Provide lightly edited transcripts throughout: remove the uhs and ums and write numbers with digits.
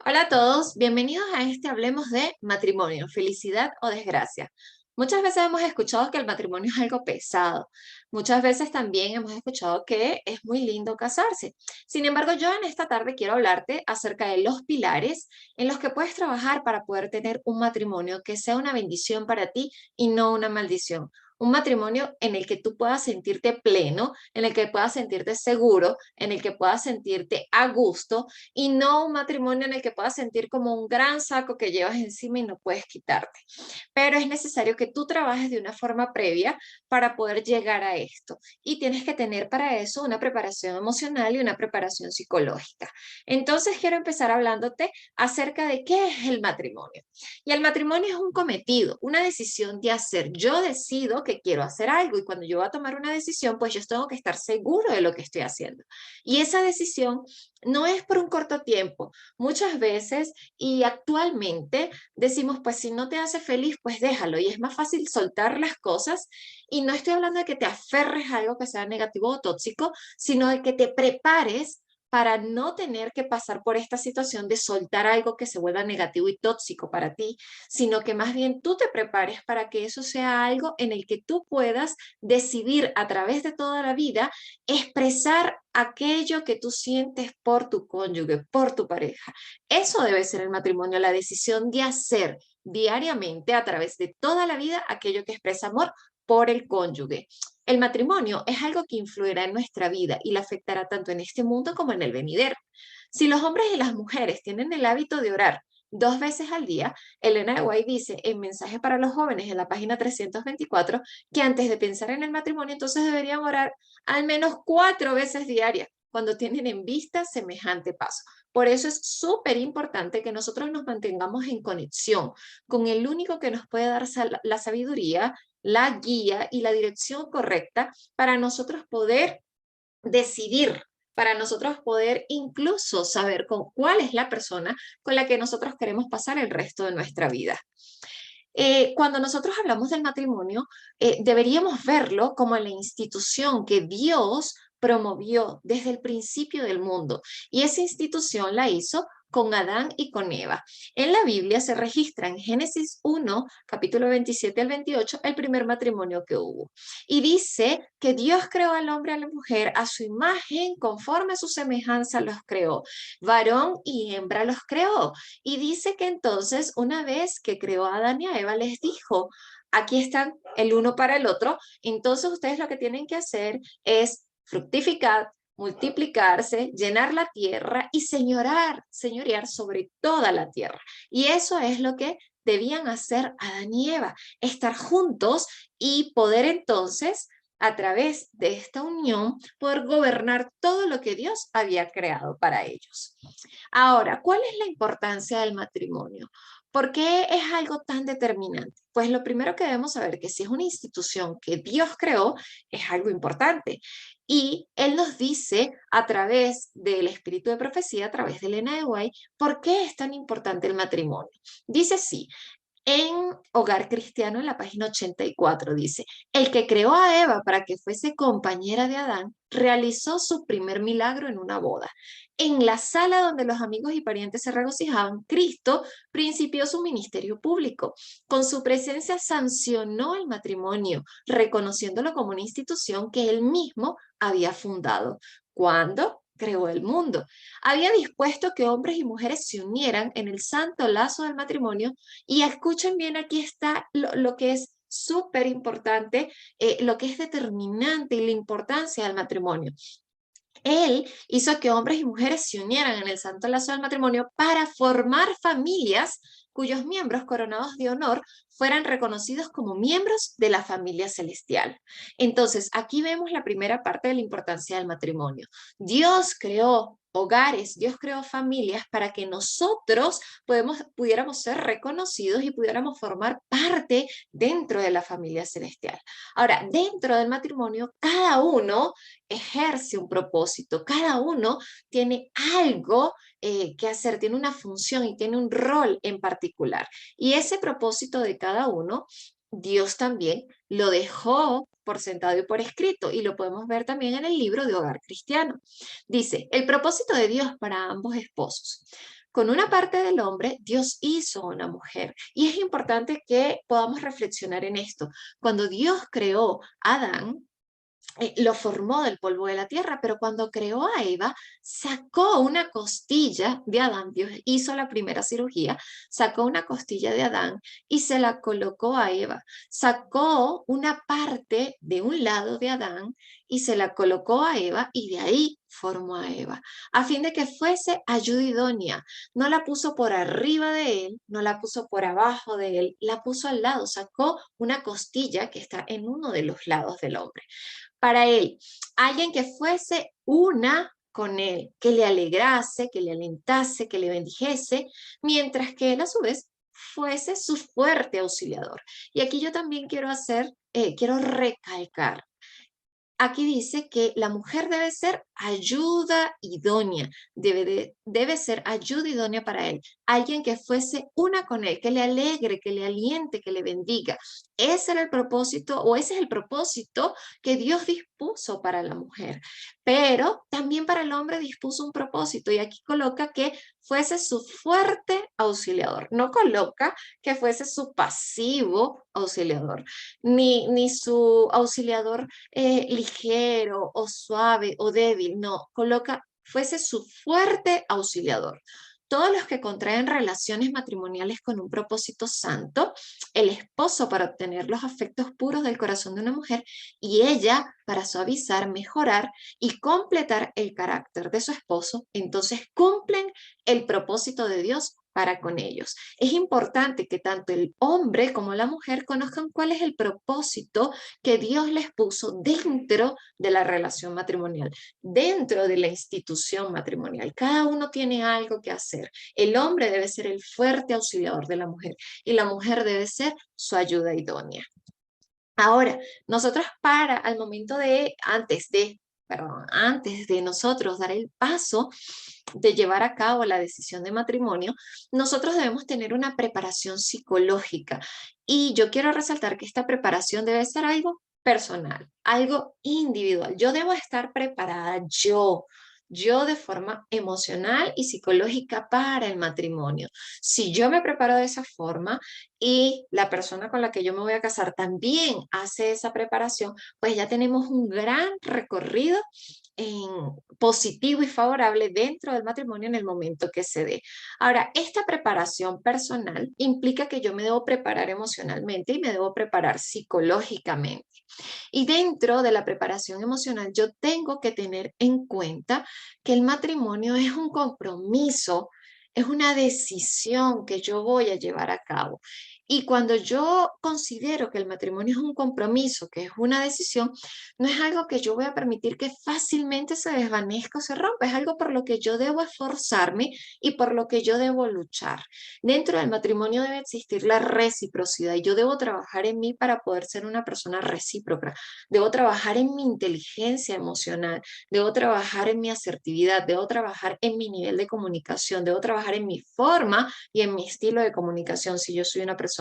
Hola a todos, bienvenidos a este Hablemos de matrimonio, felicidad o desgracia. Muchas veces hemos escuchado que el matrimonio es algo pesado. Muchas veces también hemos escuchado que es muy lindo casarse. Sin embargo, yo en esta tarde quiero hablarte acerca de los pilares en los que puedes trabajar para poder tener un matrimonio que sea una bendición para ti y no una maldición. Un matrimonio en el que tú puedas sentirte pleno, en el que puedas sentirte seguro, en el que puedas sentirte a gusto y no un matrimonio en el que puedas sentir como un gran saco que llevas encima y no puedes quitarte. Pero es necesario que tú trabajes de una forma previa para poder llegar a esto. Y tienes que tener para eso una preparación emocional y una preparación psicológica. Entonces quiero empezar hablándote acerca de qué es el matrimonio. Y el matrimonio es un cometido, una decisión de hacer. Yo decido que quiero hacer algo y cuando yo voy a tomar una decisión, pues yo tengo que estar seguro de lo que estoy haciendo. Y esa decisión no es por un corto tiempo. Muchas veces y actualmente decimos, pues si no te hace feliz, pues déjalo. Y es más fácil soltar las cosas. Y no estoy hablando de que te aferres a algo que sea negativo o tóxico, sino de que te prepares para no tener que pasar por esta situación de soltar algo que se vuelva negativo y tóxico para ti, sino que más bien tú te prepares para que eso sea algo en el que tú puedas decidir a través de toda la vida expresar aquello que tú sientes por tu cónyuge, por tu pareja. Eso debe ser el matrimonio, la decisión de hacer diariamente a través de toda la vida aquello que expresa amor por el cónyuge. El matrimonio es algo que influirá en nuestra vida y la afectará tanto en este mundo como en el venidero. Si los hombres y las mujeres tienen el hábito de orar 2 veces al día, Elena de White dice en Mensaje para los Jóvenes en la página 324 que antes de pensar en el matrimonio, entonces deberían orar al menos 4 veces diarias cuando tienen en vista semejante paso. Por eso es súper importante que nosotros nos mantengamos en conexión con el único que nos puede dar la sabiduría, la guía y la dirección correcta para nosotros poder decidir, para nosotros poder incluso saber con cuál es la persona con la que nosotros queremos pasar el resto de nuestra vida. Cuando nosotros hablamos del matrimonio, deberíamos verlo como la institución que Dios promovió desde el principio del mundo. Y esa institución la hizo con Adán y con Eva. En la Biblia se registra en Génesis 1, capítulo 27 al 28, el primer matrimonio que hubo. Y dice que Dios creó al hombre y a la mujer a su imagen, conforme a su semejanza los creó. Varón y hembra los creó. Y dice que entonces, una vez que creó a Adán y a Eva, les dijo, aquí están el uno para el otro, entonces ustedes lo que tienen que hacer es fructificar, multiplicarse, llenar la tierra y señorear sobre toda la tierra. Y eso es lo que debían hacer Adán y Eva, estar juntos y poder entonces a través de esta unión, poder gobernar todo lo que Dios había creado para ellos. Ahora, ¿cuál es la importancia del matrimonio? ¿Por qué es algo tan determinante? Pues lo primero que debemos saber que si es una institución que Dios creó, es algo importante. Y Él nos dice a través del espíritu de profecía, a través de Elena de White, ¿por qué es tan importante el matrimonio? Dice así, en Hogar Cristiano, en la página 84, dice, el que creó a Eva para que fuese compañera de Adán, realizó su primer milagro en una boda. En la sala donde los amigos y parientes se regocijaban, Cristo principió su ministerio público. Con su presencia sancionó el matrimonio, reconociéndolo como una institución que él mismo había fundado. ¿Cuándo? Creó el mundo. Había dispuesto que hombres y mujeres se unieran en el santo lazo del matrimonio y escuchen bien, aquí está lo que es súper importante, lo que es determinante y la importancia del matrimonio. Él hizo que hombres y mujeres se unieran en el santo lazo del matrimonio para formar familias cuyos miembros coronados de honor fueran reconocidos como miembros de la familia celestial. Entonces, aquí vemos la primera parte de la importancia del matrimonio. Dios creó hogares, Dios creó familias para que nosotros pudiéramos ser reconocidos y pudiéramos formar parte dentro de la familia celestial. Ahora, dentro del matrimonio, cada uno ejerce un propósito, cada uno tiene algo que hacer, tiene una función y tiene un rol en particular. Y ese propósito de cada uno, Dios también lo dejó por sentado y por escrito, y lo podemos ver también en el libro de Hogar Cristiano. Dice, el propósito de Dios para ambos esposos. con una parte del hombre, Dios hizo una mujer. Y es importante que podamos reflexionar en esto. Cuando Dios creó a Adán, lo formó del polvo de la tierra, pero cuando creó a Eva, sacó una costilla de Adán, Dios hizo la primera cirugía, sacó una costilla de Adán y se la colocó a Eva, sacó una parte de un lado de Adán y se la colocó a Eva y de ahí formó a Eva, a fin de que fuese ayuda idónea. No la puso por arriba de él, no la puso por abajo de él, la puso al lado, sacó una costilla que está en uno de los lados del hombre para él, alguien que fuese una con él, que le alegrase, que le alentase, que le bendijese, mientras que él a su vez fuese su fuerte auxiliador. Y aquí yo también quiero recalcar. Aquí dice que la mujer debe ser ayuda idónea, debe ser ayuda idónea para él, alguien que fuese una con él, que le alegre, que le aliente, que le bendiga. Ese era el propósito, o ese es el propósito que Dios dispuso para la mujer. Pero también para el hombre dispuso un propósito, y aquí coloca que fuese su fuerte auxiliador. No coloca que fuese su pasivo auxiliador, ni su auxiliador ligero o suave o débil, no, coloca, fuese su fuerte auxiliador. Todos los que contraen relaciones matrimoniales con un propósito santo, el esposo para obtener los afectos puros del corazón de una mujer y ella para suavizar, mejorar y completar el carácter de su esposo, entonces cumplen el propósito de Dios para con ellos. Es importante que tanto el hombre como la mujer conozcan cuál es el propósito que Dios les puso dentro de la relación matrimonial, dentro de la institución matrimonial. Cada uno tiene algo que hacer. El hombre debe ser el fuerte auxiliador de la mujer y la mujer debe ser su ayuda idónea. Ahora, nosotros al momento antes de nosotros dar el paso de llevar a cabo la decisión de matrimonio, nosotros debemos tener una preparación psicológica. Y yo quiero resaltar que esta preparación debe ser algo personal, algo individual. Yo debo estar preparada yo de forma emocional y psicológica para el matrimonio. Si yo me preparo de esa forma y la persona con la que yo me voy a casar también hace esa preparación, pues ya tenemos un gran recorrido en positivo y favorable dentro del matrimonio en el momento que se dé. Ahora, esta preparación personal implica que yo me debo preparar emocionalmente y me debo preparar psicológicamente. Y dentro de la preparación emocional, yo tengo que tener en cuenta que el matrimonio es un compromiso, es una decisión que yo voy a llevar a cabo. Y cuando yo considero que el matrimonio es un compromiso, que es una decisión, no es algo que yo voy a permitir que fácilmente se desvanezca o se rompa, es algo por lo que yo debo esforzarme y por lo que yo debo luchar. Dentro del matrimonio debe existir la reciprocidad y yo debo trabajar en mí para poder ser una persona recíproca. Debo trabajar en mi inteligencia emocional, debo trabajar en mi asertividad, debo trabajar en mi nivel de comunicación, debo trabajar en mi forma y en mi estilo de comunicación. Si yo soy una persona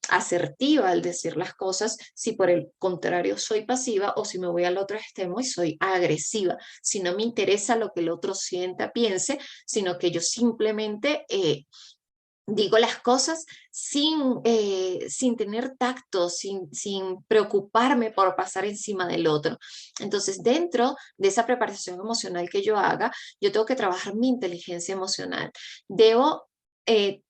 asertiva al decir las cosas, si por el contrario soy pasiva o si me voy al otro extremo y soy agresiva, si no me interesa lo que el otro sienta, piense, sino que yo simplemente digo las cosas sin tener tacto, sin preocuparme por pasar encima del otro. Entonces, dentro de esa preparación emocional que yo haga, yo tengo que trabajar mi inteligencia emocional. Debo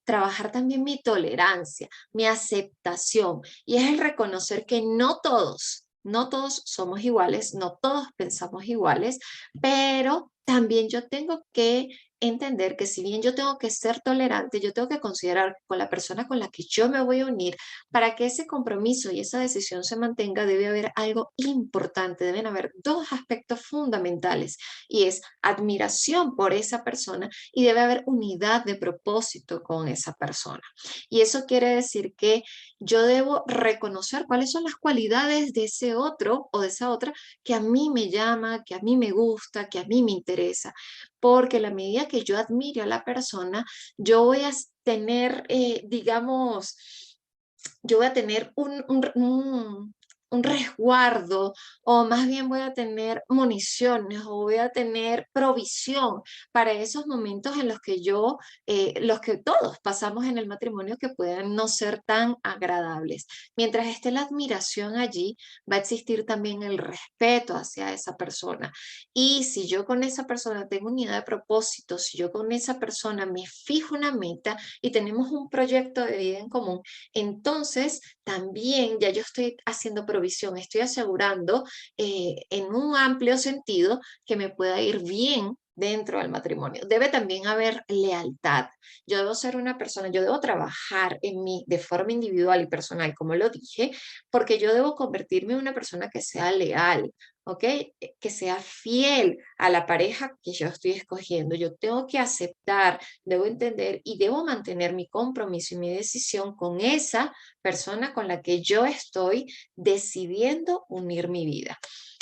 trabajar también mi tolerancia, mi aceptación, y es el reconocer que no todos somos iguales, no todos pensamos iguales, pero también yo tengo que entender que si bien yo tengo que ser tolerante, yo tengo que considerar con la persona con la que yo me voy a unir, para que ese compromiso y esa decisión se mantenga, debe haber algo importante, deben haber dos aspectos fundamentales y es admiración por esa persona y debe haber unidad de propósito con esa persona. Y eso quiere decir que yo debo reconocer cuáles son las cualidades de ese otro o de esa otra que a mí me llama, que a mí me gusta, que a mí me interesa porque a la medida que yo admiro a la persona, yo voy a tener, digamos, yo voy a tener un resguardo, o más bien voy a tener municiones, o voy a tener provisión para esos momentos en los que los que todos pasamos en el matrimonio que puedan no ser tan agradables. Mientras esté la admiración allí, va a existir también el respeto hacia esa persona. Y si yo con esa persona tengo unidad de propósito, si yo con esa persona me fijo una meta y tenemos un proyecto de vida en común, entonces también ya yo estoy haciendo provisión, estoy asegurando en un amplio sentido que me pueda ir bien dentro del matrimonio. Debe también haber lealtad. Yo debo ser una persona, yo debo trabajar en mí de forma individual y personal, como lo dije, porque yo debo convertirme en una persona que sea leal, ¿ok? Que sea fiel a la pareja que yo estoy escogiendo. Yo tengo que aceptar, debo entender y debo mantener mi compromiso y mi decisión con esa persona con la que yo estoy decidiendo unir mi vida.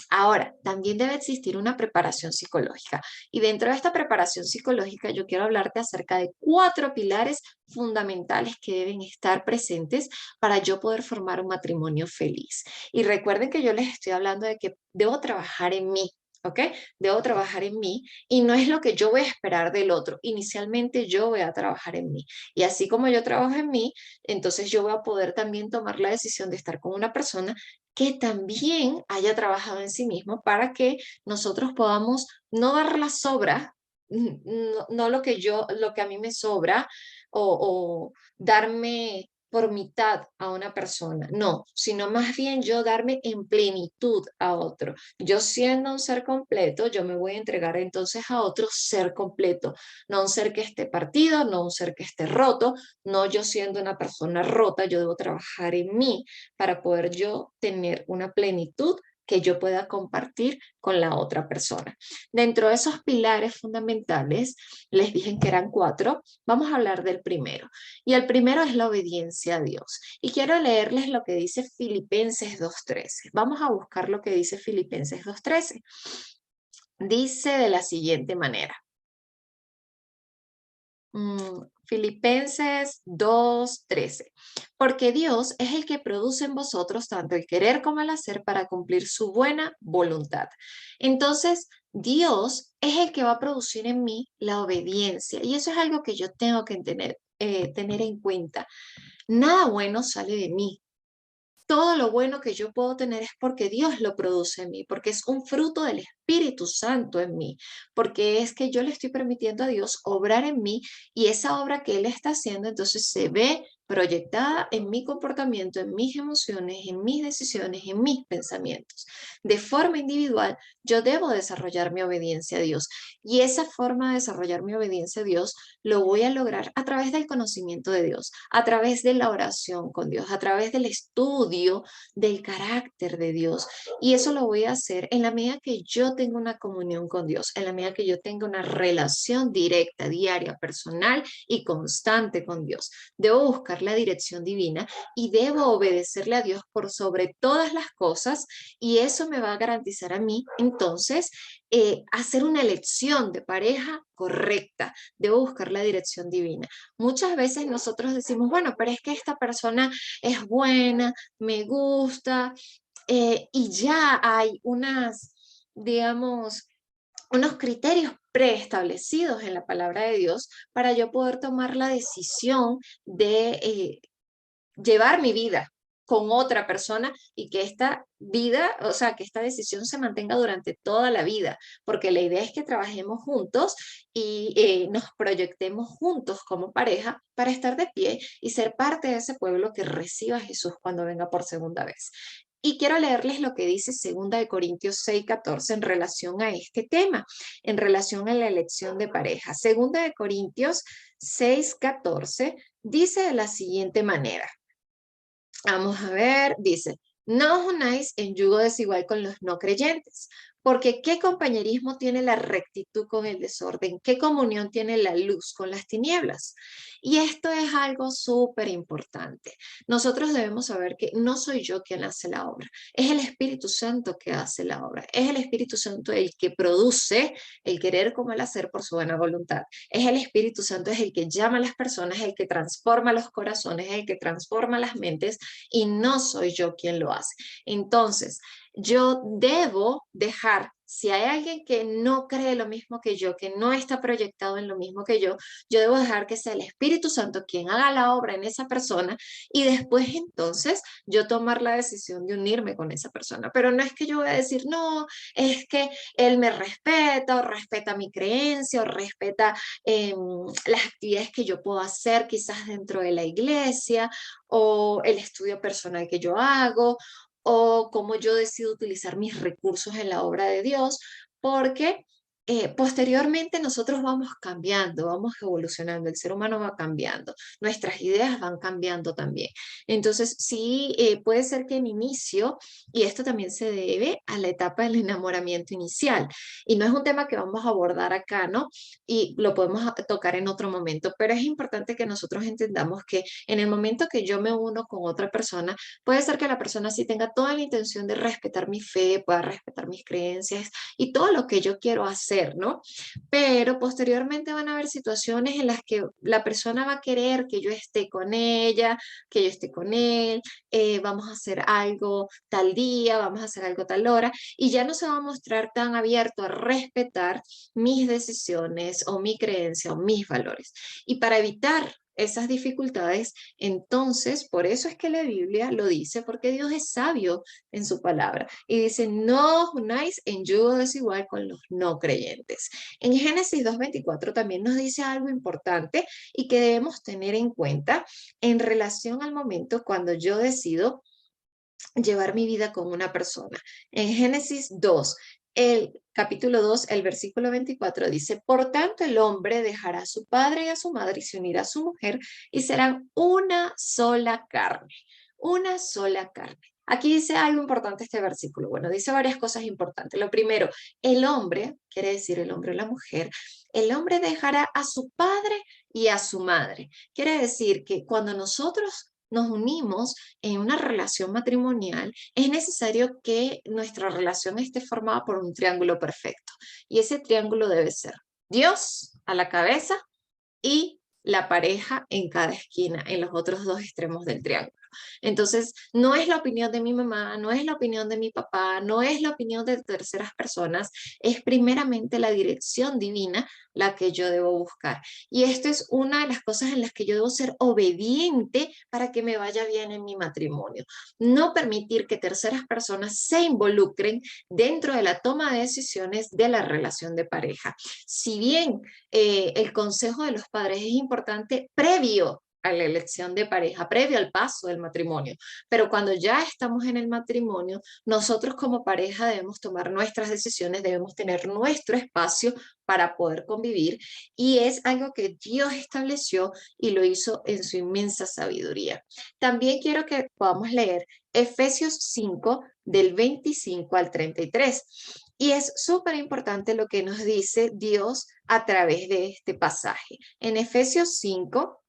Ahora, también debe existir una preparación psicológica. Y dentro de esta preparación psicológica, yo quiero hablarte acerca de 4 pilares fundamentales que deben estar presentes para yo poder formar un matrimonio feliz. Y recuerden que yo les estoy hablando de que debo trabajar en mí. ¿Ok? Debo trabajar en mí y no es lo que yo voy a esperar del otro. Inicialmente yo voy a trabajar en mí. Y así como yo trabajo en mí, entonces yo voy a poder también tomar la decisión de estar con una persona que también haya trabajado en sí mismo para que nosotros podamos no dar la sobra, no lo que a mí me sobra o darme por mitad a una persona, no, sino más bien yo darme en plenitud a otro. Yo siendo un ser completo, yo me voy a entregar entonces a otro ser completo, no un ser que esté partido, no un ser que esté roto, no yo siendo una persona rota, yo debo trabajar en mí para poder yo tener una plenitud que yo pueda compartir con la otra persona. Dentro de esos pilares fundamentales, les dije que eran 4, vamos a hablar del primero. Y el primero es la obediencia a Dios. Y quiero leerles lo que dice Filipenses 2:13. Vamos a buscar lo que dice Filipenses 2:13. Dice de la siguiente manera. Filipenses 2:13. Porque Dios es el que produce en vosotros tanto el querer como el hacer para cumplir su buena voluntad. Entonces, Dios es el que va a producir en mí la obediencia. Y eso es algo que yo tengo que tener en cuenta. Nada bueno sale de mí. Todo lo bueno que yo puedo tener es porque Dios lo produce en mí, porque es un fruto del Espíritu Santo en mí, porque es que yo le estoy permitiendo a Dios obrar en mí y esa obra que Él está haciendo entonces se ve proyectada en mi comportamiento, en mis emociones, en mis decisiones, en mis pensamientos. De forma individual, yo debo desarrollar mi obediencia a Dios y esa forma de desarrollar mi obediencia a Dios lo voy a lograr a través del conocimiento de Dios, a través de la oración con Dios, a través del estudio del carácter de Dios. Y eso lo voy a hacer en la medida que yo tenga una comunión con Dios, en la medida que yo tenga una relación directa, diaria, personal y constante con Dios. Debo buscar la dirección divina y debo obedecerle a Dios por sobre todas las cosas y eso me va a garantizar a mí entonces hacer una elección de pareja correcta. Debo buscar la dirección divina. Muchas veces nosotros decimos, bueno, pero es que esta persona es buena, me gusta, y ya hay digamos, unos criterios preestablecidos en la palabra de Dios para yo poder tomar la decisión de llevar mi vida con otra persona y que esta vida, o sea, que esta decisión se mantenga durante toda la vida, porque la idea es que trabajemos juntos y nos proyectemos juntos como pareja para estar de pie y ser parte de ese pueblo que reciba a Jesús cuando venga por segunda vez. Y quiero leerles lo que dice 2 Corintios 6:14 en relación a este tema, en relación a la elección de pareja. 2 Corintios 6:14 dice de la siguiente manera. Vamos a ver, dice, no os unáis en yugo desigual con los no creyentes, Porque ¿qué compañerismo tiene la rectitud con el desorden? ¿Qué comunión tiene la luz con las tinieblas? Y esto es algo súper importante. Nosotros debemos saber que no soy yo quien hace la obra, es el Espíritu Santo que hace la obra, es el Espíritu Santo el que produce el querer como el hacer por su buena voluntad. Es el Espíritu Santo, es el que llama a las personas, el que transforma los corazones, el que transforma las mentes y no soy yo quien lo hace. Entonces, yo debo dejar, si hay alguien que no cree lo mismo que yo, que no está proyectado en lo mismo que yo debo dejar que sea el Espíritu Santo quien haga la obra en esa persona y después entonces yo tomar la decisión de unirme con esa persona. Pero no es que yo voy a decir, no, es que él me respeta o respeta mi creencia o respeta las actividades que yo puedo hacer quizás dentro de la iglesia o el estudio personal que yo hago o cómo yo decido utilizar mis recursos en la obra de Dios, porque posteriormente nosotros vamos cambiando, vamos evolucionando, el ser humano va cambiando, nuestras ideas van cambiando también. Entonces, sí, puede ser que en inicio, y esto también se debe a la etapa del enamoramiento inicial, y no es un tema que vamos a abordar acá, ¿no? Y lo podemos tocar en otro momento, pero es importante que nosotros entendamos que en el momento que yo me uno con otra persona, puede ser que la persona sí tenga toda la intención de respetar mi fe, pueda respetar mis creencias y todo lo que yo quiero hacer, ¿no? Pero posteriormente van a haber situaciones en las que la persona va a querer que yo esté con ella, que yo esté con él, vamos a hacer algo tal día, vamos a hacer algo tal hora, y ya no se va a mostrar tan abierto a respetar mis decisiones o mi creencia o mis valores. Y para evitar esas dificultades, entonces, por eso es que la Biblia lo dice, porque Dios es sabio en su palabra. Y dice, no os unáis en yugo desigual con los no creyentes. En Génesis 2:24 también nos dice algo importante y que debemos tener en cuenta en relación al momento cuando yo decido llevar mi vida con una persona. En Génesis 2, el capítulo 2, el versículo 24 dice, por tanto el hombre dejará a su padre y a su madre y se unirá a su mujer y serán una sola carne, una sola carne. Aquí dice algo importante este versículo. Bueno, dice varias cosas importantes. Lo primero, el hombre, quiere decir el hombre o la mujer, el hombre dejará a su padre y a su madre. Quiere decir que cuando nosotros nos unimos en una relación matrimonial, es necesario que nuestra relación esté formada por un triángulo perfecto. Y ese triángulo debe ser Dios a la cabeza y la pareja en cada esquina, en los otros dos extremos del triángulo. Entonces, no es la opinión de mi mamá, no es la opinión de mi papá, no es la opinión de terceras personas, es primeramente la dirección divina la que yo debo buscar. Y esto es una de las cosas en las que yo debo ser obediente para que me vaya bien en mi matrimonio. No permitir que terceras personas se involucren dentro de la toma de decisiones de la relación de pareja. Si bien el consejo de los padres es importante previo a la elección de pareja, previo al paso del matrimonio. Pero cuando ya estamos en el matrimonio, nosotros como pareja debemos tomar nuestras decisiones, debemos tener nuestro espacio para poder convivir y es algo que Dios estableció y lo hizo en su inmensa sabiduría. También quiero que podamos leer Efesios 5 del 25 al 33. Y es súper importante lo que nos dice Dios a través de este pasaje. En Efesios 5,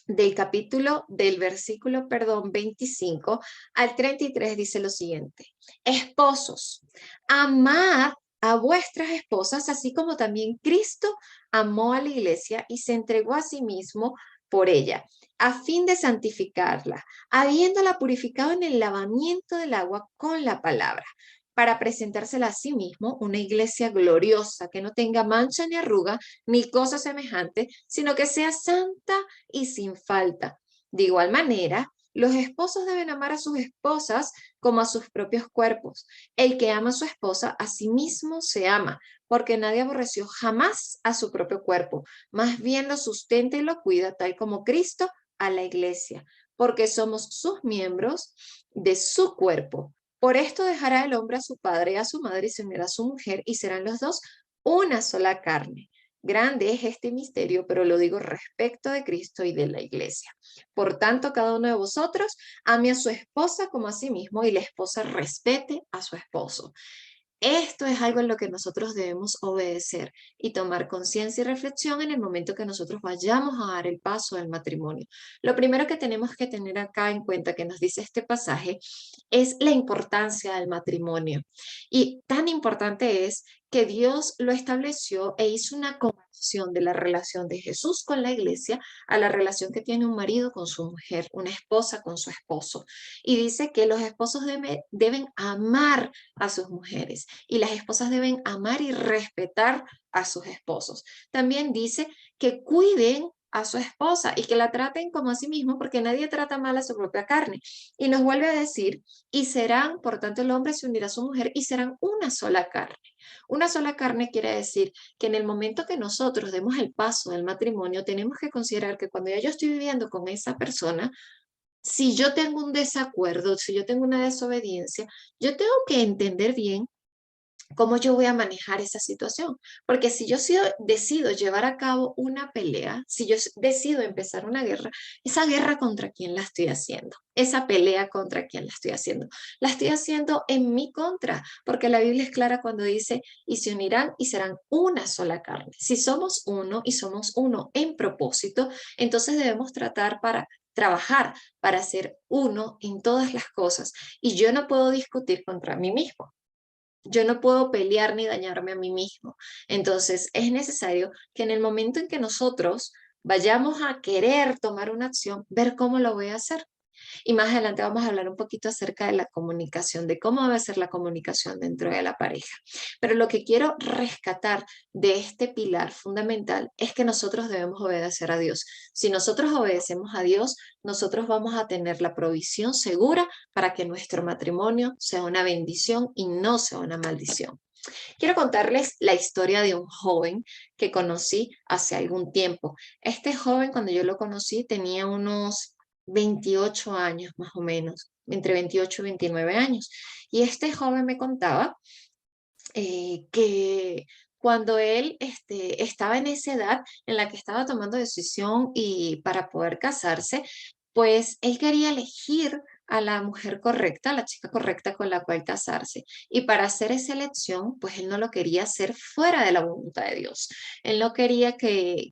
del versículo, perdón, 25 al 33 dice lo siguiente. Esposos, amad a vuestras esposas, así como también Cristo amó a la iglesia y se entregó a sí mismo por ella, a fin de santificarla, habiéndola purificado en el lavamiento del agua con la palabra para presentársela a sí mismo una iglesia gloriosa, que no tenga mancha ni arruga, ni cosa semejante, sino que sea santa y sin falta. De igual manera, los esposos deben amar a sus esposas como a sus propios cuerpos. El que ama a su esposa, a sí mismo se ama, porque nadie aborreció jamás a su propio cuerpo, más bien lo sustenta y lo cuida, tal como Cristo a la iglesia, porque somos sus miembros de su cuerpo. Por esto dejará el hombre a su padre y a su madre y se unirá a su mujer y serán los dos una sola carne. Grande es este misterio, pero lo digo respecto de Cristo y de la iglesia. Por tanto, cada uno de vosotros ame a su esposa como a sí mismo y la esposa respete a su esposo. Esto es algo en lo que nosotros debemos obedecer y tomar conciencia y reflexión en el momento que nosotros vayamos a dar el paso del matrimonio. Lo primero que tenemos que tener acá en cuenta que nos dice este pasaje es la importancia del matrimonio. Y tan importante es que Dios lo estableció e hizo una comparación de la relación de Jesús con la iglesia a la relación que tiene un marido con su mujer, una esposa con su esposo. Y dice que los esposos deben amar a sus mujeres y las esposas deben amar y respetar a sus esposos. También dice que cuiden a su esposa y que la traten como a sí mismo, porque nadie trata mal a su propia carne. Y nos vuelve a decir, y serán, por tanto, el hombre se unirá a su mujer y serán una sola carne. Una sola carne quiere decir que en el momento que nosotros demos el paso del matrimonio, tenemos que considerar que cuando ya yo estoy viviendo con esa persona, si yo tengo un desacuerdo, si yo tengo una desobediencia, yo tengo que entender bien cómo yo voy a manejar esa situación. Porque si yo decido llevar a cabo una pelea, si yo decido empezar una guerra, esa guerra contra quién la estoy haciendo, esa pelea contra quién la estoy haciendo en mi contra, porque la Biblia es clara cuando dice, y se unirán y serán una sola carne. Si somos uno y somos uno en propósito, entonces debemos trabajar para ser uno en todas las cosas. Y yo no puedo discutir contra mí mismo. Yo no puedo pelear ni dañarme a mí mismo. Entonces, es necesario que en el momento en que nosotros vayamos a querer tomar una acción, ver cómo lo voy a hacer. Y más adelante vamos a hablar un poquito acerca de la comunicación, de cómo debe ser la comunicación dentro de la pareja. Pero lo que quiero rescatar de este pilar fundamental es que nosotros debemos obedecer a Dios. Si nosotros obedecemos a Dios, nosotros vamos a tener la provisión segura para que nuestro matrimonio sea una bendición y no sea una maldición. Quiero contarles la historia de un joven que conocí hace algún tiempo. Este joven, cuando yo lo conocí, tenía unos 28 años más o menos, entre 28 y 29 años. Y este joven me contaba que cuando él estaba en esa edad en la que estaba tomando decisión y para poder casarse, pues él quería elegir a la mujer correcta, a la chica correcta con la cual casarse. Y para hacer esa elección, pues él no lo quería hacer fuera de la voluntad de Dios. Él no quería que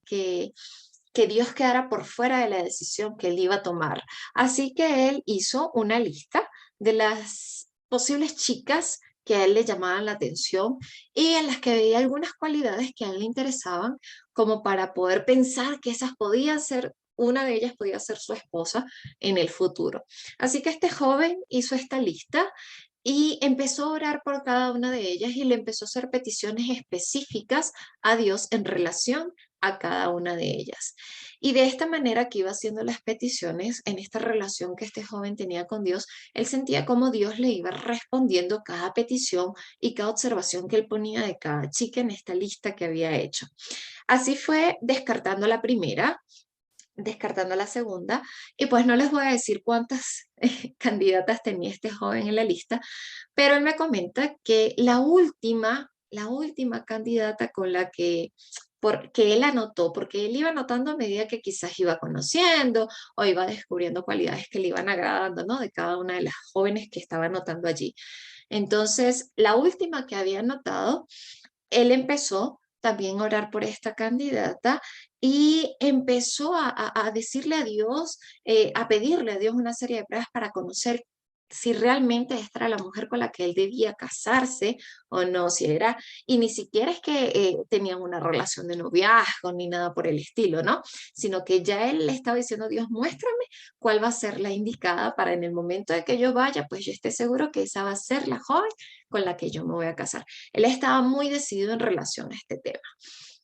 Dios quedara por fuera de la decisión que él iba a tomar. Así que él hizo una lista de las posibles chicas que a él le llamaban la atención y en las que veía algunas cualidades que a él le interesaban, como para poder pensar que esas podían ser, una de ellas podía ser su esposa en el futuro. Así que este joven hizo esta lista y empezó a orar por cada una de ellas y le empezó a hacer peticiones específicas a Dios en relación a cada una de ellas. Y de esta manera que iba haciendo las peticiones en esta relación que este joven tenía con Dios, él sentía como Dios le iba respondiendo cada petición y cada observación que él ponía de cada chica en esta lista que había hecho. Así fue descartando la primera, descartando la segunda, y pues no les voy a decir cuántas candidatas tenía este joven en la lista, pero él me comenta que la última candidata con la que porque él anotó, porque él iba anotando a medida que quizás iba conociendo o iba descubriendo cualidades que le iban agradando, ¿no? De cada una de las jóvenes que estaba anotando allí. Entonces, la última que había anotado, él empezó también a orar por esta candidata y empezó a decirle a Dios, a pedirle a Dios una serie de pruebas para conocer si realmente esta era la mujer con la que él debía casarse o no, si era, y ni siquiera es que tenían una relación de noviazgo ni nada por el estilo, ¿no? Sino que ya él le estaba diciendo, Dios, muéstrame cuál va a ser la indicada para en el momento de que yo vaya, pues yo esté seguro que esa va a ser la joven con la que yo me voy a casar. Él estaba muy decidido en relación a este tema.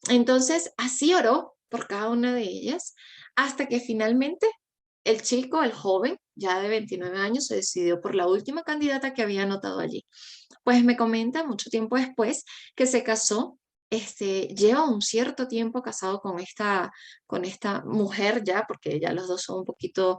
Entonces, así oró por cada una de ellas hasta que finalmente el chico, el joven, ya de 29 años, se decidió por la última candidata que había anotado allí. Pues me comenta mucho tiempo después que se casó, lleva un cierto tiempo casado con esta mujer ya, porque ya los dos son un poquito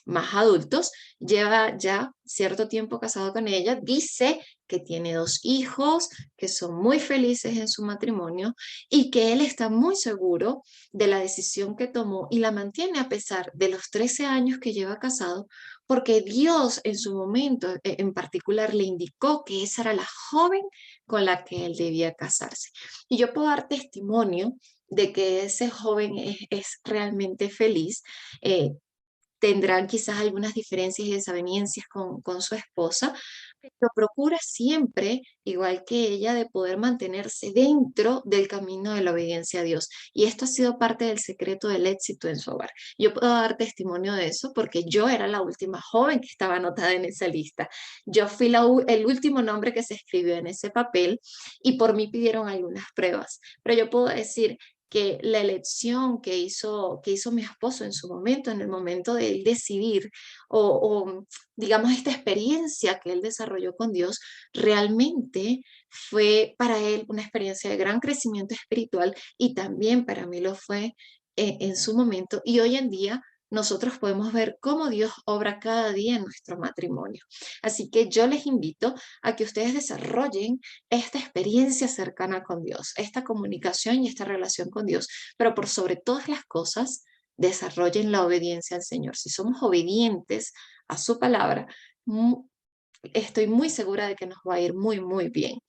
más adultos, lleva ya cierto tiempo casado con ella, dice que tiene 2 hijos, que son muy felices en su matrimonio y que él está muy seguro de la decisión que tomó y la mantiene a pesar de los 13 años que lleva casado, porque Dios en su momento en particular le indicó que esa era la joven con la que él debía casarse. Y yo puedo dar testimonio de que ese joven es realmente feliz. eh, Tendrán quizás algunas diferencias y desavenencias con su esposa, pero procura siempre, igual que ella, de poder mantenerse dentro del camino de la obediencia a Dios. Y esto ha sido parte del secreto del éxito en su hogar. Yo puedo dar testimonio de eso porque yo era la última joven que estaba anotada en esa lista. Yo fui el último nombre que se escribió en ese papel y por mí pidieron algunas pruebas. Pero yo puedo decir que la elección que hizo mi esposo en su momento, en el momento de él decidir, o digamos esta experiencia que él desarrolló con Dios, realmente fue para él una experiencia de gran crecimiento espiritual y también para mí lo fue en su momento. Y hoy en día nosotros podemos ver cómo Dios obra cada día en nuestro matrimonio. Así que yo les invito a que ustedes desarrollen esta experiencia cercana con Dios, esta comunicación y esta relación con Dios, pero por sobre todas las cosas, desarrollen la obediencia al Señor. Si somos obedientes a su palabra, mu- estoy muy segura de que nos va a ir muy, muy bien.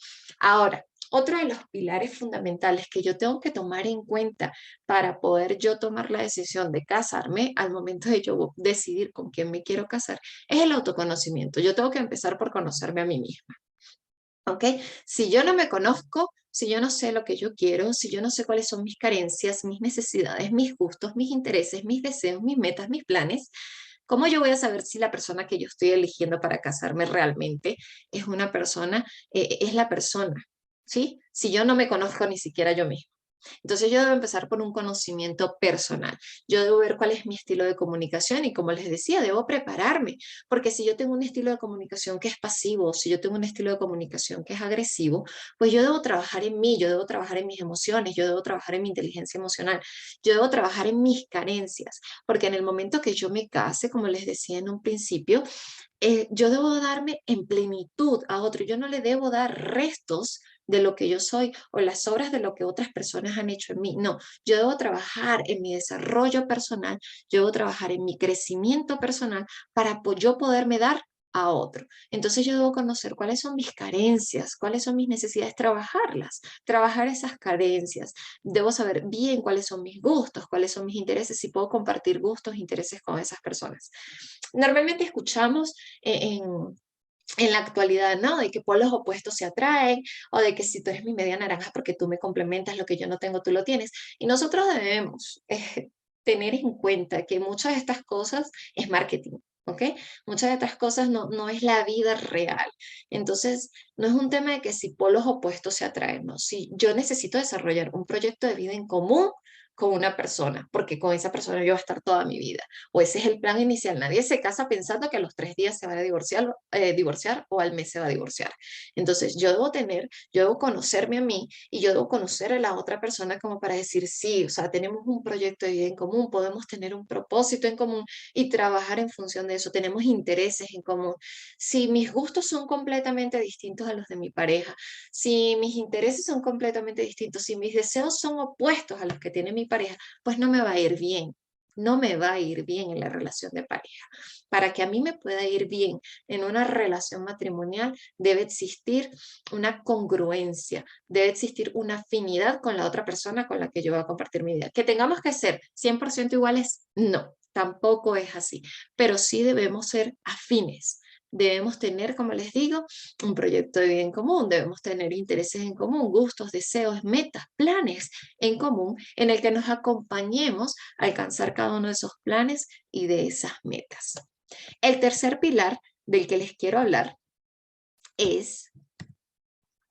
Ahora, otro de los pilares fundamentales que yo tengo que tomar en cuenta para poder yo tomar la decisión de casarme al momento de yo decidir con quién me quiero casar es el autoconocimiento. Yo tengo que empezar por conocerme a mí misma. ¿Ok? Si yo no me conozco, si yo no sé lo que yo quiero, si yo no sé cuáles son mis carencias, mis necesidades, mis gustos, mis intereses, mis deseos, mis metas, mis planes, ¿cómo yo voy a saber si la persona que yo estoy eligiendo para casarme realmente es una persona, es la persona? ¿Sí? Si yo no me conozco ni siquiera yo misma. Entonces yo debo empezar por un conocimiento personal. Yo debo ver cuál es mi estilo de comunicación y como les decía, debo prepararme, porque si yo tengo un estilo de comunicación que es pasivo, si yo tengo un estilo de comunicación que es agresivo, pues yo debo trabajar en mí, yo debo trabajar en mis emociones, yo debo trabajar en mi inteligencia emocional, yo debo trabajar en mis carencias, porque en el momento que yo me case, como les decía en un principio, yo debo darme en plenitud a otro, yo no le debo dar restos de lo que yo soy o las obras de lo que otras personas han hecho en mí. No, yo debo trabajar en mi desarrollo personal, yo debo trabajar en mi crecimiento personal para yo poderme dar a otro. Entonces yo debo conocer cuáles son mis carencias, cuáles son mis necesidades, trabajarlas, trabajar esas carencias. Debo saber bien cuáles son mis gustos, cuáles son mis intereses, si puedo compartir gustos, intereses con esas personas. Normalmente escuchamos en la actualidad, ¿no? De que polos opuestos se atraen o de que si tú eres mi media naranja porque tú me complementas, lo que yo no tengo, tú lo tienes. Y nosotros debemos tener en cuenta que muchas de estas cosas es marketing. ¿Ok? Muchas de estas cosas no es la vida real. Entonces, no es un tema de que si polos opuestos se atraen, no. Si yo necesito desarrollar un proyecto de vida en común con una persona, porque con esa persona yo voy a estar toda mi vida. O ese es el plan inicial. Nadie se casa pensando que a los 3 días se va a divorciar o al mes se va a divorciar. Entonces, yo debo conocerme a mí y yo debo conocer a la otra persona como para decir, sí, o sea, tenemos un proyecto de vida en común, podemos tener un propósito en común y trabajar en función de eso. Tenemos intereses en común. Si mis gustos son completamente distintos a los de mi pareja, si mis intereses son completamente distintos, si mis deseos son opuestos a los que tiene mi pareja, pues no me va a ir bien, no me va a ir bien en la relación de pareja. Para que a mí me pueda ir bien en una relación matrimonial, debe existir una congruencia, debe existir una afinidad con la otra persona con la que yo voy a compartir mi vida. Que tengamos que ser 100% iguales, no, tampoco es así, pero sí debemos ser afines. Debemos tener, como les digo, un proyecto de vida en común, debemos tener intereses en común, gustos, deseos, metas, planes en común en el que nos acompañemos alcanzar cada uno de esos planes y de esas metas. El tercer pilar del que les quiero hablar es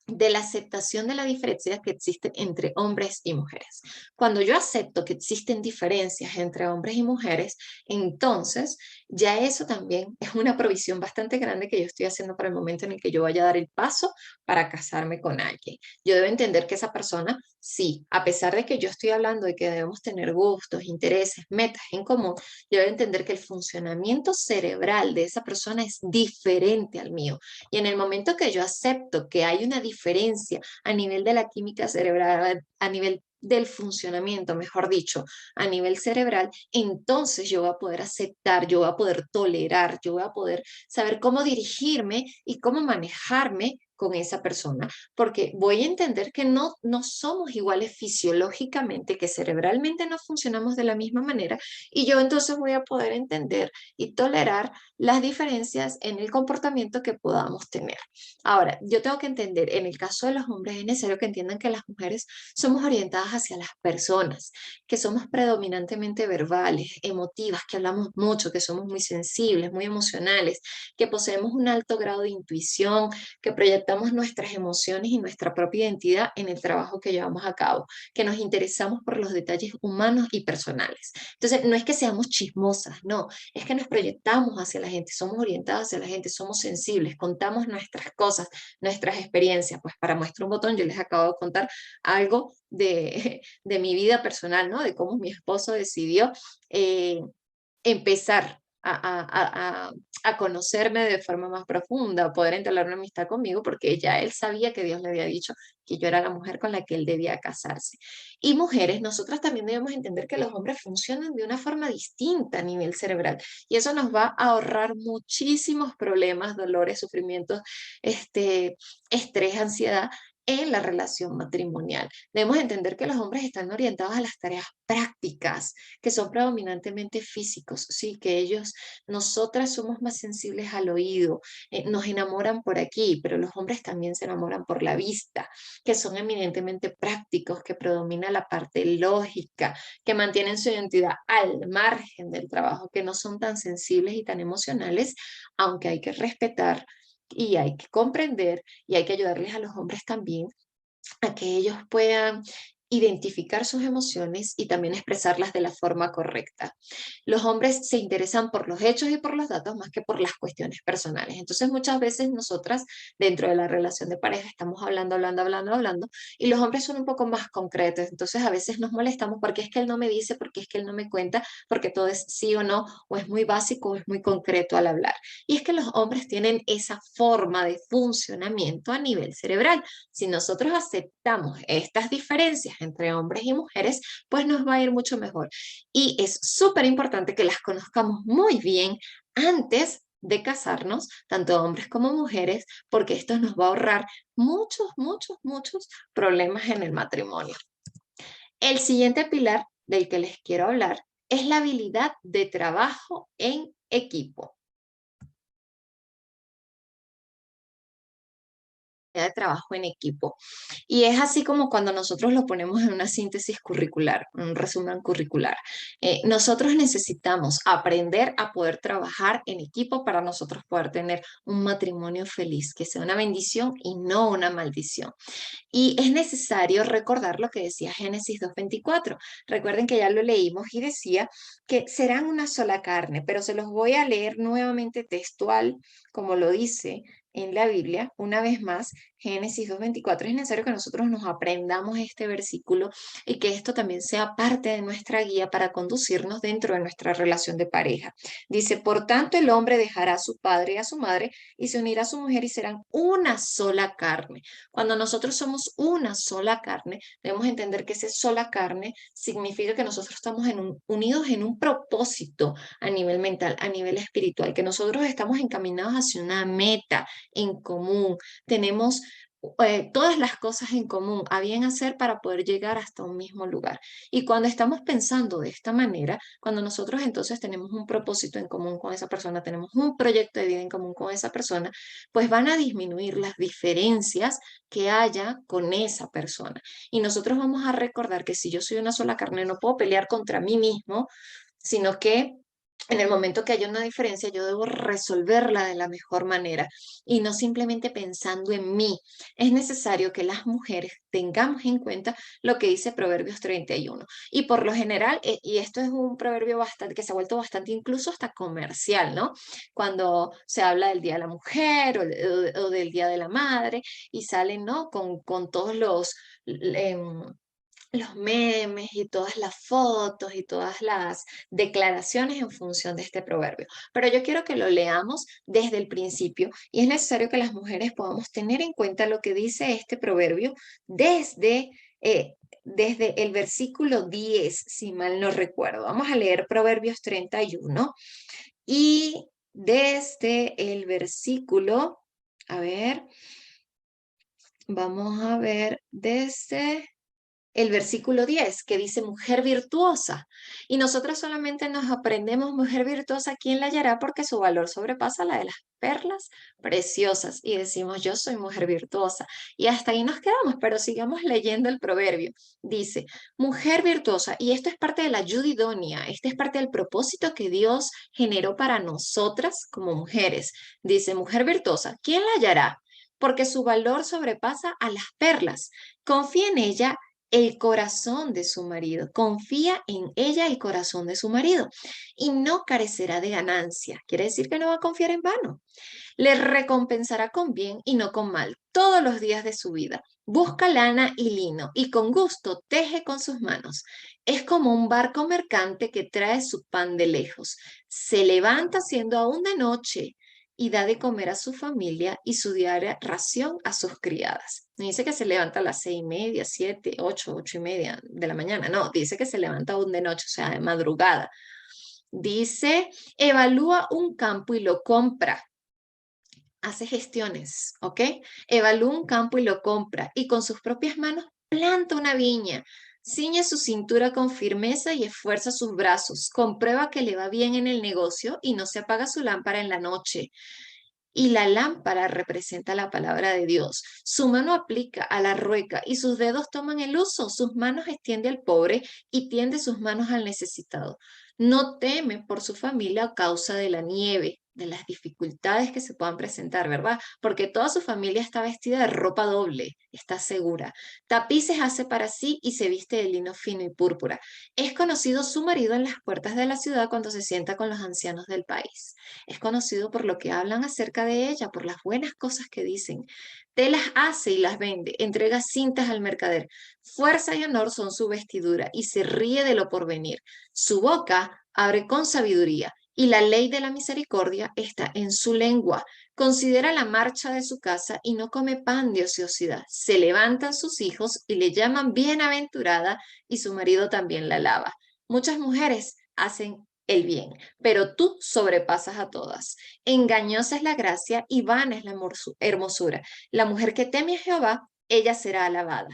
de la aceptación de la diferencia que existe entre hombres y mujeres. Cuando yo acepto que existen diferencias entre hombres y mujeres, entonces ya eso también es una provisión bastante grande que yo estoy haciendo para el momento en el que yo vaya a dar el paso para casarme con alguien. Yo debo entender que esa persona Sí, a pesar de que yo estoy hablando de que debemos tener gustos, intereses, metas en común, yo debo entender que el funcionamiento cerebral de esa persona es diferente al mío. Y en el momento que yo acepto que hay una diferencia a nivel de la química cerebral, a nivel del funcionamiento, mejor dicho, a nivel cerebral, entonces yo voy a poder aceptar, yo voy a poder tolerar, yo voy a poder saber cómo dirigirme y cómo manejarme con esa persona, porque voy a entender que no somos iguales fisiológicamente, que cerebralmente no funcionamos de la misma manera, y yo entonces voy a poder entender y tolerar las diferencias en el comportamiento que podamos tener. Ahora, yo tengo que entender, en el caso de los hombres es necesario que entiendan que las mujeres somos orientadas hacia las personas, que somos predominantemente verbales, emotivas, que hablamos mucho, que somos muy sensibles, muy emocionales, que poseemos un alto grado de intuición, que proyectamos nuestras emociones y nuestra propia identidad en el trabajo que llevamos a cabo, que nos interesamos por los detalles humanos y personales. Entonces, no es que seamos chismosas, no, es que nos proyectamos hacia la gente, somos orientadas hacia la gente, somos sensibles, contamos nuestras cosas, nuestras experiencias. Pues para muestra un botón, yo les acabo de contar algo de mi vida personal, ¿no? De cómo mi esposo decidió eh, empezar a conocerme de forma más profunda, poder entablar una amistad conmigo, porque ya él sabía que Dios le había dicho que yo era la mujer con la que él debía casarse. Y mujeres, nosotras también debemos entender que los hombres funcionan de una forma distinta a nivel cerebral, y eso nos va a ahorrar muchísimos problemas, dolores, sufrimientos, estrés, ansiedad en la relación matrimonial. Debemos entender que los hombres están orientados a las tareas prácticas, que son predominantemente físicos, sí, que ellos, nosotras somos más sensibles al oído, nos enamoran por aquí, pero los hombres también se enamoran por la vista, que son eminentemente prácticos, que predomina la parte lógica, que mantienen su identidad al margen del trabajo, que no son tan sensibles y tan emocionales, aunque hay que respetar y hay que comprender y hay que ayudarles a los hombres también a que ellos puedan identificar sus emociones y también expresarlas de la forma correcta. Los hombres se interesan por los hechos y por los datos más que por las cuestiones personales. Entonces, muchas veces nosotras, dentro de la relación de pareja, estamos hablando, y los hombres son un poco más concretos. Entonces, a veces nos molestamos porque es que él no me dice, porque es que él no me cuenta, porque todo es sí o no, o es muy básico o es muy concreto al hablar. Y es que los hombres tienen esa forma de funcionamiento a nivel cerebral. Si nosotros aceptamos estas diferencias entre hombres y mujeres, pues nos va a ir mucho mejor. Y es súper importante que las conozcamos muy bien antes de casarnos, tanto hombres como mujeres, porque esto nos va a ahorrar muchos problemas en el matrimonio. El siguiente pilar del que les quiero hablar es la habilidad de trabajo en equipo. De trabajo en equipo. Y es así como cuando nosotros lo ponemos en una síntesis curricular, un resumen curricular. Nosotros necesitamos aprender a poder trabajar en equipo para nosotros poder tener un matrimonio feliz, que sea una bendición y no una maldición. Y es necesario recordar lo que decía Génesis 2:24. Recuerden que ya lo leímos y decía que serán una sola carne, pero se los voy a leer nuevamente textual, como lo dice en la Biblia, una vez más, Génesis 2:24. Es necesario que nosotros nos aprendamos este versículo y que esto también sea parte de nuestra guía para conducirnos dentro de nuestra relación de pareja. Dice, por tanto, el hombre dejará a su padre y a su madre y se unirá a su mujer y serán una sola carne. Cuando nosotros somos una sola carne, debemos entender que esa sola carne significa que nosotros estamos unidos en un propósito a nivel mental, a nivel espiritual, que nosotros estamos encaminados hacia una meta en común. Tenemos todas las cosas en común a bien hacer para poder llegar hasta un mismo lugar. Y cuando estamos pensando de esta manera, cuando nosotros entonces tenemos un propósito en común con esa persona, tenemos un proyecto de vida en común con esa persona, pues van a disminuir las diferencias que haya con esa persona. Y nosotros vamos a recordar que si yo soy una sola carne, no puedo pelear contra mí mismo, sino que en el momento que haya una diferencia, yo debo resolverla de la mejor manera y no simplemente pensando en mí. Es necesario que las mujeres tengamos en cuenta lo que dice Proverbios 31. Y por lo general, y esto es un proverbio bastante, que se ha vuelto bastante incluso hasta comercial, ¿no? Cuando se habla del Día de la Mujer o del Día de la Madre y salen, ¿no? Con todos los los memes y todas las fotos y todas las declaraciones en función de este proverbio. Pero yo quiero que lo leamos desde el principio y es necesario que las mujeres podamos tener en cuenta lo que dice este proverbio desde, desde el versículo 10, si mal no recuerdo. Vamos a leer Proverbios 31 y desde el versículo, a ver, vamos a ver desde el versículo 10 que dice mujer virtuosa. Y nosotros solamente nos aprendemos mujer virtuosa, ¿quién la hallará? Porque su valor sobrepasa la de las perlas preciosas. Y decimos, yo soy mujer virtuosa. Y hasta ahí nos quedamos, pero sigamos leyendo el proverbio. Dice, mujer virtuosa, y esto es parte de la ayuda idónea, este es parte del propósito que Dios generó para nosotras como mujeres. Dice, mujer virtuosa, ¿quién la hallará? Porque su valor sobrepasa a las perlas. Confía en ella el corazón de su marido. Confía en ella el corazón de su marido y no carecerá de ganancia. Quiere decir que no va a confiar en vano. Le recompensará con bien y no con mal todos los días de su vida. Busca lana y lino y con gusto teje con sus manos. Es como un barco mercante que trae su pan de lejos. Se levanta siendo aún de noche y da de comer a su familia y su diaria ración a sus criadas. No dice que se levanta a las 6:30, 7, 8, 8:30 de la mañana. No, dice que se levanta aún de noche, o sea, de madrugada. Dice, evalúa un campo y lo compra, hace gestiones, ¿ok? Evalúa un campo y lo compra y con sus propias manos planta una viña. Ciñe su cintura con firmeza y esfuerza sus brazos. Comprueba que le va bien en el negocio y no se apaga su lámpara en la noche. Y la lámpara representa la palabra de Dios. Su mano aplica a la rueca y sus dedos toman el uso. Sus manos extiende al pobre y tiende sus manos al necesitado. No teme por su familia a causa de la nieve, de las dificultades que se puedan presentar, ¿verdad? Porque toda su familia está vestida de ropa doble, está segura. Tapices hace para sí y se viste de lino fino y púrpura. Es conocido su marido en las puertas de la ciudad cuando se sienta con los ancianos del país. Es conocido por lo que hablan acerca de ella, por las buenas cosas que dicen. Telas hace y las vende, entrega cintas al mercader. Fuerza y honor son su vestidura y se ríe de lo porvenir. Su boca abre con sabiduría y la ley de la misericordia está en su lengua. Considera la marcha de su casa y no come pan de ociosidad. Se levantan sus hijos y le llaman bienaventurada y su marido también la alaba. Muchas mujeres hacen el bien, pero tú sobrepasas a todas. Engañosa es la gracia y vana es la hermosura. La mujer que teme a Jehová, ella será alabada.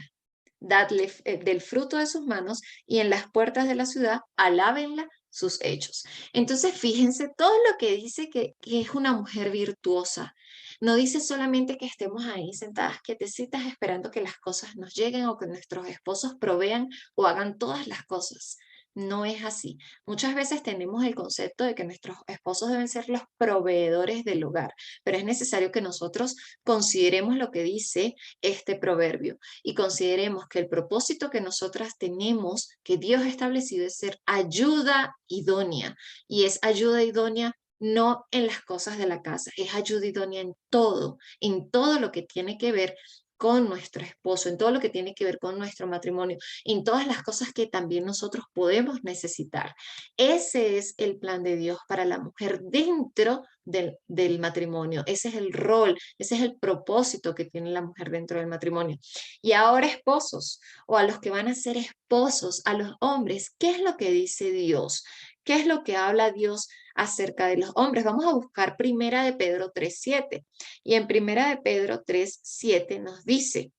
Dadle del fruto de sus manos y en las puertas de la ciudad, alábenla sus hechos. Entonces, fíjense todo lo que dice que es una mujer virtuosa. No dice solamente que estemos ahí sentadas quietecitas esperando que las cosas nos lleguen o que nuestros esposos provean o hagan todas las cosas. No es así. Muchas veces tenemos el concepto de que nuestros esposos deben ser los proveedores del hogar, pero es necesario que nosotros consideremos lo que dice este proverbio y consideremos que el propósito que nosotras tenemos, que Dios ha establecido, es ser ayuda idónea. Y es ayuda idónea no en las cosas de la casa, es ayuda idónea en todo lo que tiene que ver con nuestro esposo, en todo lo que tiene que ver con nuestro matrimonio, en todas las cosas que también nosotros podemos necesitar. Ese es el plan de Dios para la mujer dentro del matrimonio. Ese es el rol, ese es el propósito que tiene la mujer dentro del matrimonio. Y ahora, esposos, o a los que van a ser esposos, a los hombres, ¿qué es lo que dice Dios? ¿Qué es lo que habla Dios acerca de los hombres? Vamos a buscar Primera de Pedro 3:7. Y en Primera de Pedro 3:7 nos dice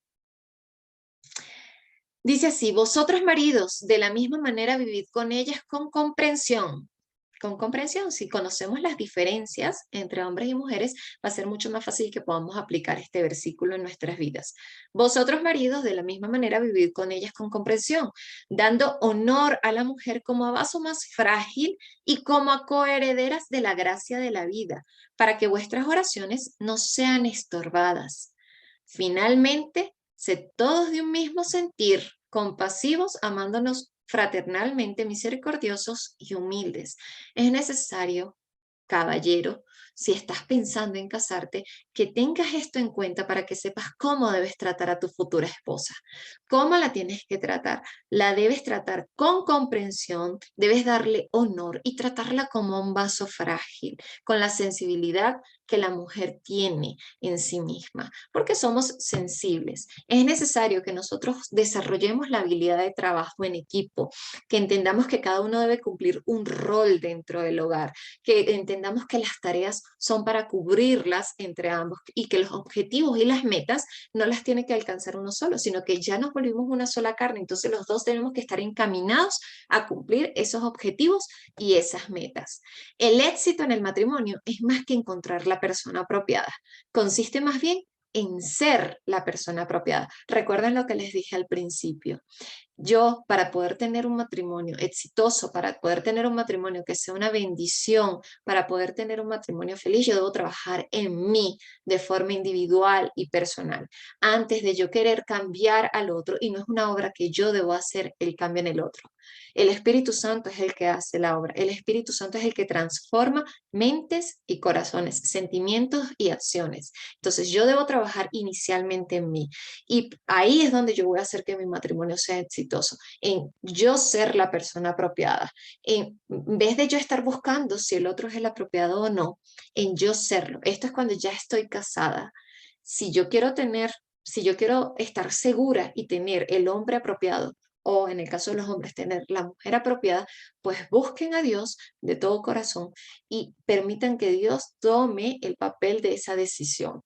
así, vosotros maridos, de la misma manera vivid con ellas con comprensión. Con comprensión, si conocemos las diferencias entre hombres y mujeres, va a ser mucho más fácil que podamos aplicar este versículo en nuestras vidas. Vosotros maridos, de la misma manera vivid con ellas con comprensión, dando honor a la mujer como a vaso más frágil y como a coherederas de la gracia de la vida, para que vuestras oraciones no sean estorbadas. Finalmente, sed todos de un mismo sentir, compasivos, amándonos fraternalmente, misericordiosos y humildes. Es necesario caballero, si estás pensando en casarte, que tengas esto en cuenta para que sepas cómo debes tratar a tu futura esposa. ¿Cómo la tienes que tratar? La debes tratar con comprensión, debes darle honor y tratarla como un vaso frágil, con la sensibilidad que la mujer tiene en sí misma, porque somos sensibles. Es necesario que nosotros desarrollemos la habilidad de trabajo en equipo, que entendamos que cada uno debe cumplir un rol dentro del hogar, que entendamos que las tareas son para cubrirlas entre ambos y que los objetivos y las metas no las tiene que alcanzar uno solo, sino que ya nos volvimos una sola carne. Entonces los dos tenemos que estar encaminados a cumplir esos objetivos y esas metas. El éxito en el matrimonio es más que encontrar la persona apropiada. Consiste más bien en ser la persona apropiada. Recuerden lo que les dije al principio. Yo, para poder tener un matrimonio exitoso, para poder tener un matrimonio que sea una bendición, para poder tener un matrimonio feliz, yo debo trabajar en mí de forma individual y personal, antes de yo querer cambiar al otro, y no es una obra que yo debo hacer el cambio en el otro. El Espíritu Santo es el que hace la obra. El Espíritu Santo es el que transforma mentes y corazones, sentimientos y acciones. Entonces yo debo trabajar inicialmente en mí. Y ahí es donde yo voy a hacer que mi matrimonio sea exitoso, en yo ser la persona apropiada, en vez de yo estar buscando si el otro es el apropiado o no, en yo serlo. Esto es cuando ya estoy casada. Si yo quiero tener, si yo quiero estar segura y tener el hombre apropiado, o en el caso de los hombres, tener la mujer apropiada, pues busquen a Dios de todo corazón y permitan que Dios tome el papel de esa decisión.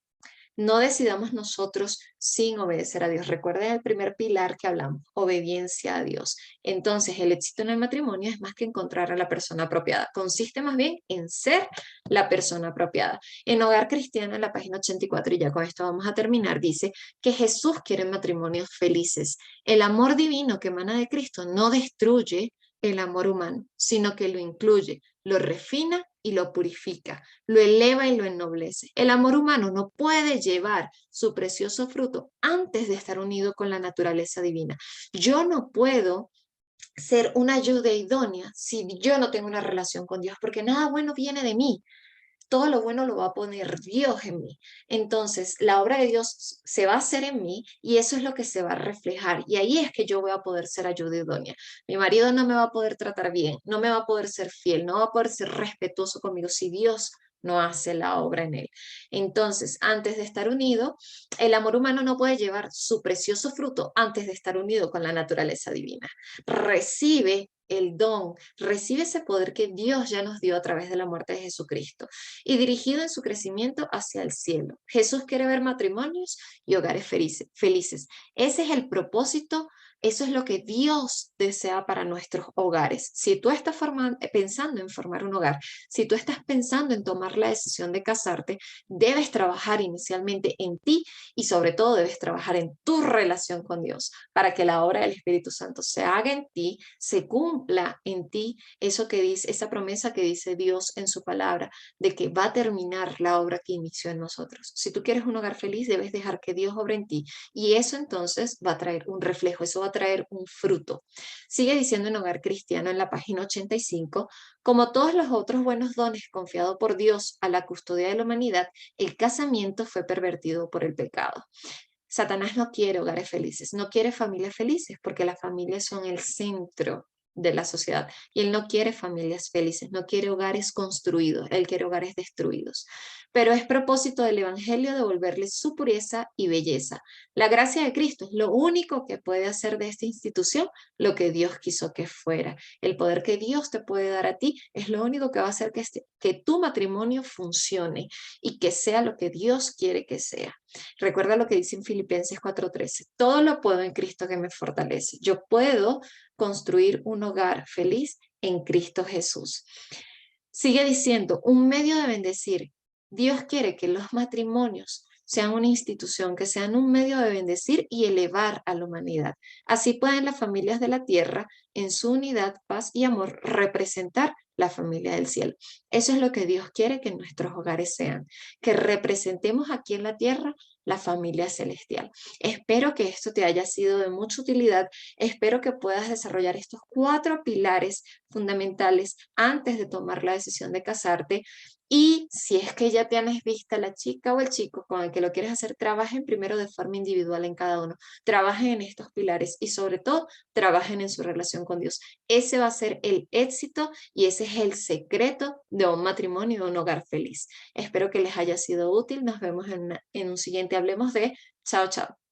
No decidamos nosotros sin obedecer a Dios. Recuerden el primer pilar que hablamos, obediencia a Dios. Entonces, el éxito en el matrimonio es más que encontrar a la persona apropiada. Consiste más bien en ser la persona apropiada. En Hogar Cristiano, en la página 84, y ya con esto vamos a terminar, dice que Jesús quiere matrimonios felices. El amor divino que emana de Cristo no destruye el amor humano, sino que lo incluye, lo refina y lo purifica, lo eleva y lo ennoblece. El amor humano no puede llevar su precioso fruto antes de estar unido con la naturaleza divina. Yo no puedo ser una ayuda idónea si yo no tengo una relación con Dios, porque nada bueno viene de mí, todo lo bueno lo va a poner Dios en mí. Entonces, la obra de Dios se va a hacer en mí y eso es lo que se va a reflejar. Y ahí es que yo voy a poder ser ayuda idónea. Mi marido no me va a poder tratar bien, no me va a poder ser fiel, no va a poder ser respetuoso conmigo si Dios no hace la obra en él. Entonces, antes de estar unido, el amor humano no puede llevar su precioso fruto antes de estar unido con la naturaleza divina. Recibe el don, recibe ese poder que Dios ya nos dio a través de la muerte de Jesucristo y dirigido en su crecimiento hacia el cielo. Jesús quiere ver matrimonios y hogares felices. Felices. Ese es el propósito. Eso es lo que Dios desea para nuestros hogares. Si tú estás pensando en formar un hogar, si tú estás pensando en tomar la decisión de casarte, debes trabajar inicialmente en ti y sobre todo debes trabajar en tu relación con Dios para que la obra del Espíritu Santo se haga en ti, se cumpla en ti eso que dice, esa promesa que dice Dios en su palabra de que va a terminar la obra que inició en nosotros. Si tú quieres un hogar feliz, debes dejar que Dios obre en ti y eso entonces va a traer un reflejo, eso va a traer un fruto. Sigue diciendo en Hogar Cristiano en la página 85, como todos los otros buenos dones confiados por Dios a la custodia de la humanidad, el casamiento fue pervertido por el pecado. Satanás no quiere hogares felices, no quiere familias felices, porque las familias son el centro de la sociedad y él no quiere familias felices, no quiere hogares construidos, él quiere hogares destruidos. Pero es propósito del Evangelio devolverle su pureza y belleza. La gracia de Cristo es lo único que puede hacer de esta institución lo que Dios quiso que fuera. El poder que Dios te puede dar a ti es lo único que va a hacer que tu matrimonio funcione y que sea lo que Dios quiere que sea. Recuerda lo que dice en Filipenses 4:13. Todo lo puedo en Cristo que me fortalece. Yo puedo construir un hogar feliz en Cristo Jesús. Sigue diciendo, un medio de bendecir. Dios quiere que los matrimonios sean una institución, que sean un medio de bendecir y elevar a la humanidad. Así pueden las familias de la tierra, en su unidad, paz y amor, representar la familia del cielo. Eso es lo que Dios quiere que nuestros hogares sean, que representemos aquí en la tierra la familia celestial. Espero que esto te haya sido de mucha utilidad. Espero que puedas desarrollar estos 4 pilares fundamentales antes de tomar la decisión de casarte. Y si es que ya tienes vista la chica o el chico con el que lo quieres hacer, trabajen primero de forma individual en cada uno. Trabajen en estos pilares y sobre todo trabajen en su relación con Dios. Ese va a ser el éxito y ese es el secreto de un matrimonio y un hogar feliz. Espero que les haya sido útil. Nos vemos en un siguiente Hablemos de. Chao, chao.